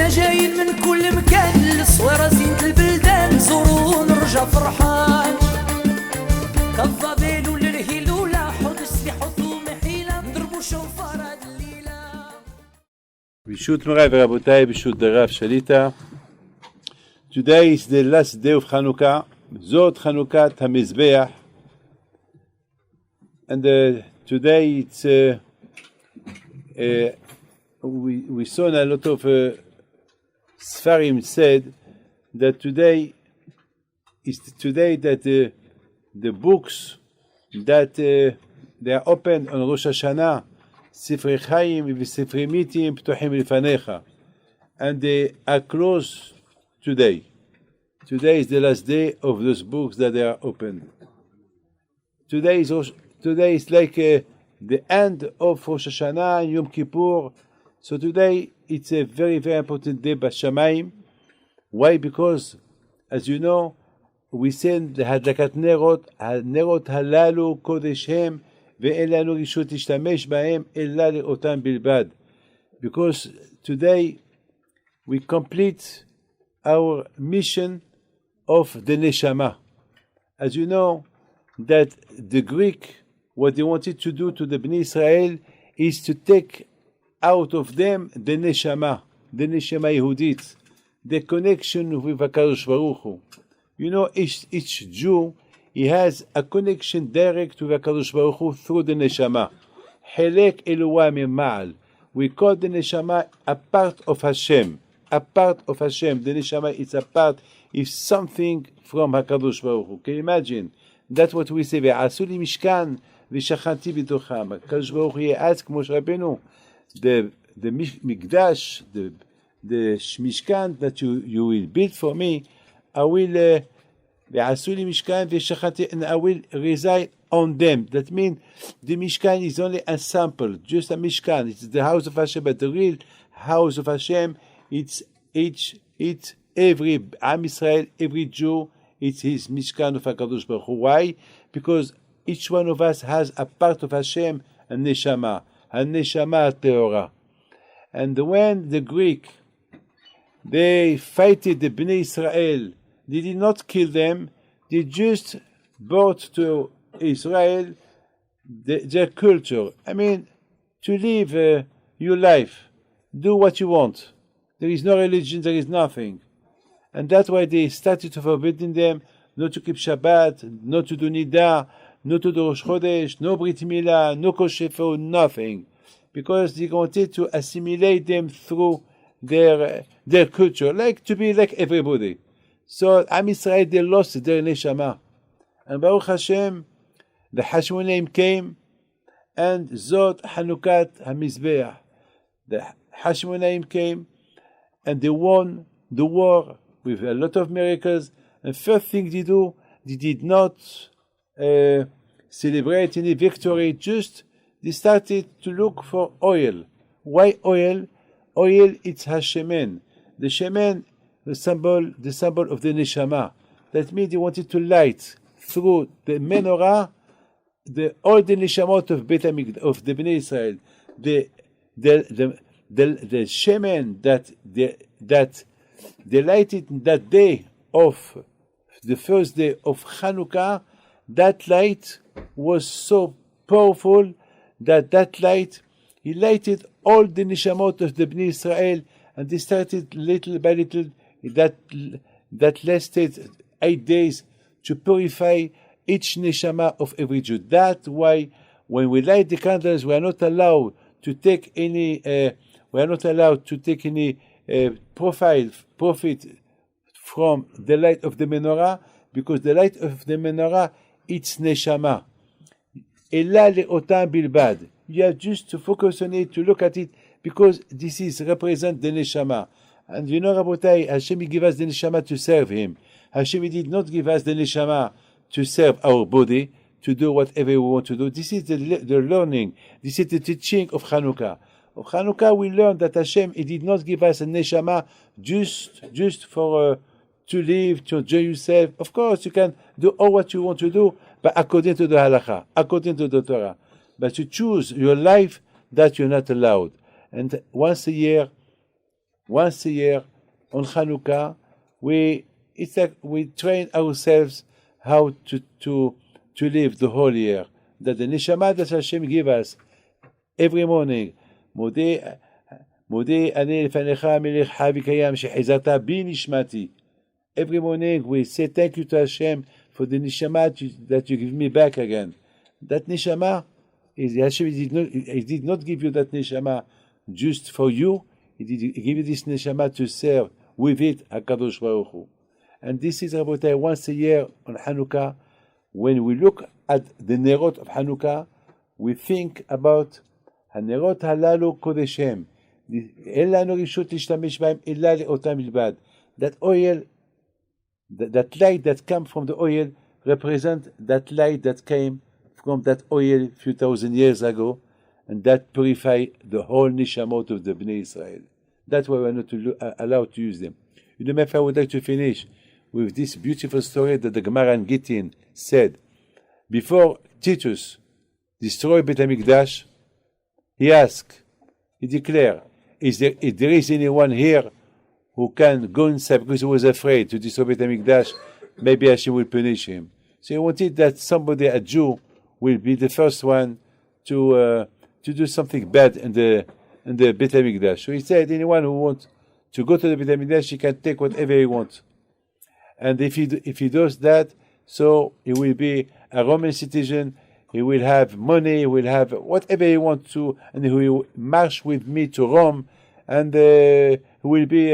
احنا جايين من كل مكان للصويرة زينة البلدان نزورو ونرجع فرحان كالضبيل وللهيل ولا حوض السلاح ومحيلة نضربو شوفار هاد الليلة. ברשות מוריי ורבותיי, ברשות הרב שליטה. Today is the last day of Hanukkah. זאת חנוכת המזבח. And today it's we saw in a lot of Sfarim said that today is today that the books that they are open on Rosh Hashanah, ספרי חיים וספרי מיתים פתוחים לפניך, and they are closed today. Today is the last day of those books that they are open. Today is like the end of Rosh Hashanah and Yom Kippur. So today it's a very, very important day Bashamayim. Why? Because, as you know, we send the Hadlakat Nerot, Nerot halalu kodeshem ve'en lanu rishut ishtamesh ba'em ella le'otam bilbad. Because today we complete our mission of the Neshama. As you know, that the Greek, what they wanted to do to the Bnei Israel is to take out of them the Neshama Yehudit, the connection with HaKadosh Baruch Hu. You know, each Jew, he has a connection direct to HaKadosh Baruch Hu through the Neshama. Helek Eloah Mima'al. We call the Neshama a part of Hashem. A part of Hashem. The Neshama is a part, is something from HaKadosh Baruch Hu. Can you imagine? That's what we say. ועשו לי משכן ושכנתי בתוכם. הקדוש ברוך הוא יעץ כמו שרבנו. The mikdash, the mishkan that you will build for me, I will ועשו לי משכן ושכנתי, and I will reside on them. That means the mishkan is only a sample, just a mishkan. It's the house of Hashem, but the real house of Hashem, it's every Am Israel, every Jew, it's his Mishkan of HaKadosh Baruch Hu. Why? Because each one of us has a part of Hashem, a Neshama Teorah. And when the Greek, they fighted the Bnei Israel, they did not kill them, they just brought to Israel their culture. I mean, to live your life, do what you want. There is no religion, there is nothing. And that's why they started to forbidden them not to keep Shabbat, not to do Nida, not to do Rosh Chodesh, no Brit Milah, no Kosher food, nothing. Because they wanted to assimilate them through their culture, like to be like everybody. So Am Israel, they lost their Neshama. And Baruch Hashem, the Hashmonaim came, and Zot Hanukat HaMizbeach. The Hashmonaim came, and they won the war with a lot of miracles. And first thing they do, they did not celebrate any victory, just they started to look for oil. Why oil? Oil, it's Hashemen. The Shemen, the symbol of the Neshama. That means they wanted to light through the menorah all the Neshamot of Beit HaMikdash, of the Bnei Israel. The Shemen that they lighted that day of the first day of Hanukkah, that light was so powerful that light, he lighted all the Neshamot of the Bnei Israel, and they started little by little, that lasted 8 days to purify each Neshama of every Jew. That's why when we light the candles, we are not allowed to take any profit from the light of the menorah, because the light of the menorah, it's Neshama. Ella le'otam bilbad. You have just to focus on it, to look at it, because this is represent the Neshama. And you know, Rabotai, Hashem gave us the Neshama to serve Him. Hashem did not give us the Neshama to serve our body, to do whatever we want to do. This is the learning. This is the teaching of Hanukkah. Of Hanukkah, we learn that Hashem, He did not give us a Neshama just for to live, to enjoy yourself. Of course, you can do all what you want to do, but according to the halacha, according to the Torah. But you choose your life, that you're not allowed. And once a year, once a year on Hanukkah, it's like we train ourselves how to live the whole year. That the neshama that Hashem give us every morning. Modeh ani lefanecha melech hai v'kayam shechizata bi nishmati. Every morning we say thank you to Hashem for the neshama that you give me back again. That neshama is Hashem he did not give you that neshama just for you. He gave you this neshama to serve with it HaKadosh Baruch Hu. And this is Rabotai once a year on Hanukkah. When we look at the Nerot of Hanukkah, we think about Hanerot halalu kodeshem. אין לנו רשות להשתמש בהם אלא לאותם בלבד. That oil, that light that comes from the oil represent that light that came from that oil a few thousand years ago, and that purify the whole nishamot of the Bnei Israel. That's why we're not allowed to use them. You know, I would like to finish with this beautiful story that the Gemara in Gittin said. Before Titus destroyed Beit HaMikdash, he asked, he declared, if there is anyone here who can go inside because he was afraid to destroy Beit HaMikdash, maybe Hashem will punish him. So he wanted that somebody, a Jew, will be the first one to do something bad in the Beit HaMikdash. So he said, anyone who wants to go to the Beit HaMikdash, he can take whatever he wants. And if he does that, so he will be a Roman citizen, he will have money, he will have whatever he wants to, and he will march with me to Rome, and he will be,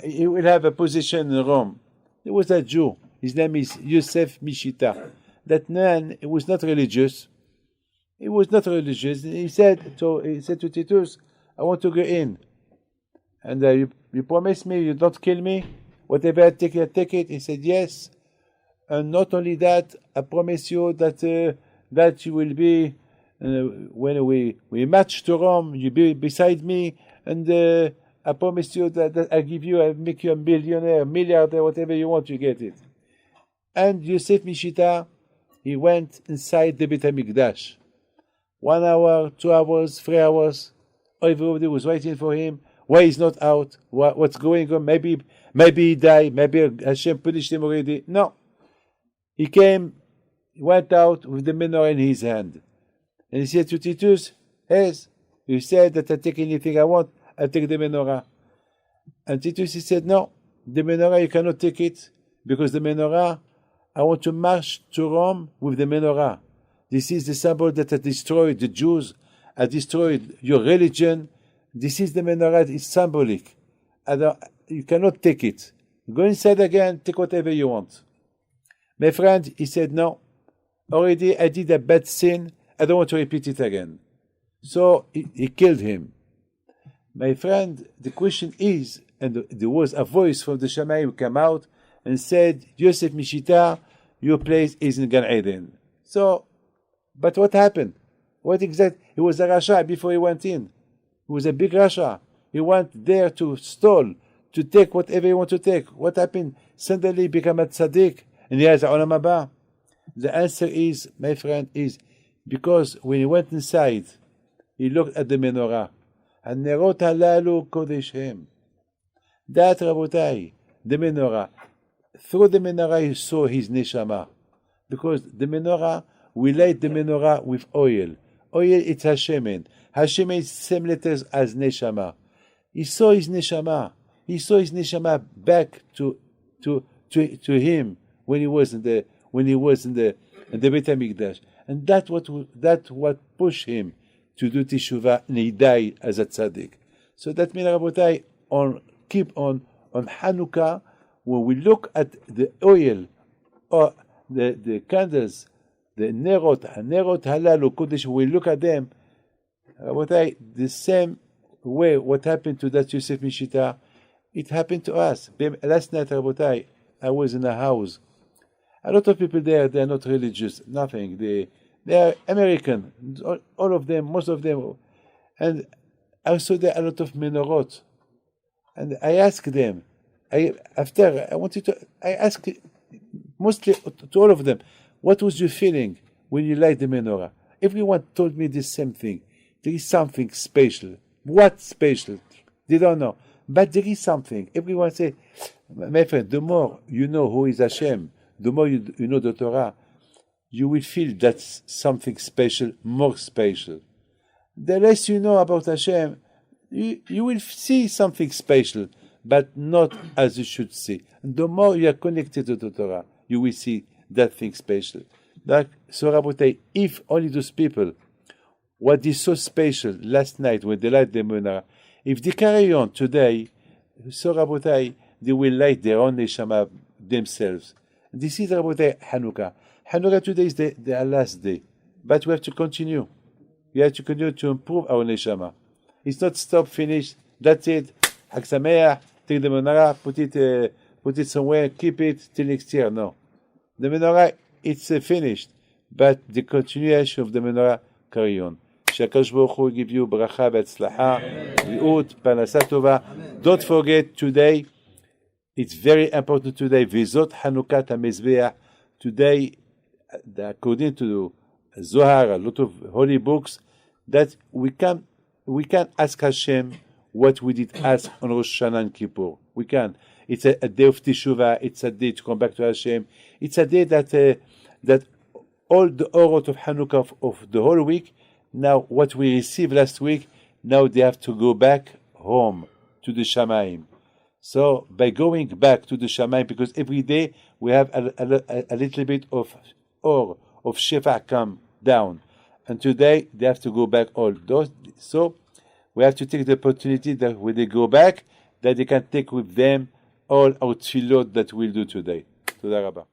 he will have a position in Rome. There was a Jew. His name is Yosef Mishita. That man, he was not religious. He was not religious. He said to Titus, I want to go in. And you promise me you don't kill me? Whatever I take it. He said, yes. And not only that, I promise you that you will be, when we march to Rome, you'll be beside me, and I promise you that I make you a millionaire, milliardaire, whatever you want, you get it. And Yosef Mishita, he went inside the Beit HaMikdash. 1 hour, 2 hours, 3 hours, everybody was waiting for him. Why he's not out? What's going on? Maybe he died. Maybe Hashem punished him already. No. He came, he went out with the menorah in his hand. And he said to Titus, yes, you said that I take anything I want, I take the menorah. And Titus, he said, no, the menorah you cannot take it, because the menorah, I want to march to Rome with the menorah. This is the symbol that I destroyed the Jews, I destroyed your religion. This is the menorah, it's symbolic. You cannot take it. Go inside again, take whatever you want. My friend, he said, no, already I did a bad sin, I don't want to repeat it again. So he killed him. My friend, the question is, and there was a voice from the Shammai who came out and said, Yosef Mishita, your place is in Gan Eden. So, but what happened? What exactly? He was a Rasha before he went in. He was a big Rasha. He went there to stall, to take whatever he want to take. What happened? Suddenly he became a tzaddik. And he has Olam Haba. The answer is, my friend, is because when he went inside, he looked at the menorah. And Nerot halalu kodeshem. That, Rabotai, the menorah. Through the menorah he saw his neshama. Because the menorah, we light the menorah with oil. Oil, it's Hashemen. Hashemen is same letters as neshama. He saw his neshama. He saw his neshama back to him. When he was in the Beit HaMikdash, and that what pushed him to do teshuvah, and he died as a tzaddik. So that means, Rabotai, keep on Hanukkah, when we look at the oil or the candles, the nerot halalu kodesh, we look at them, Rabotai, the same way what happened to that Yosef Mishita, it happened to us. Last night, Rabotai, I was in a house. A lot of people there, they are not religious, nothing. They are American, all of them, most of them. And I saw there a lot of menorot. And I asked them, I asked mostly to all of them, what was your feeling when you light the menorah? Everyone told me the same thing. There is something special. What special? They don't know. But there is something. Everyone say, my friend, the more you know who is Hashem, the more you know the Torah, you will feel that's something special, more special. The less you know about Hashem, you will see something special, but not as you should see. And the more you are connected to the Torah, you will see that thing special. Like, so Rabotai, if only those people, what is so special last night when they light the menorah, if they carry on today, so Rabotai, they will light their own neshama themselves. This is Rabotai Hanukkah. Hanukkah today is the last day, but we have to continue. We have to continue to improve our neshama. It's not stop, finish, that's it. Hag Sameach, take the menorah, put it somewhere, keep it till next year. No. The menorah, it's finished, but the continuation of the menorah carry on. שהקדוש ברוך הוא give you ברכה והצלחה, בריאות, פרנסה טובה. Don't forget today, it's very important today, וזאת חנוכת המזבח. Today, according to Zohar, a lot of holy books, that we can ask Hashem what we did ask on Rosh Hashanah and Kippur. We can. It's a day of Teshuvah. It's a day to come back to Hashem. It's a day that all the orot of Hanukkah of the whole week, now what we received last week, now they have to go back home to the Shamayim. So by going back to the Shamayim, because every day we have a little bit of or of Shefa come down, and today they have to go back all those. So we have to take the opportunity that when they go back, that they can take with them all our tefillot that we'll do today. Toda Rabba.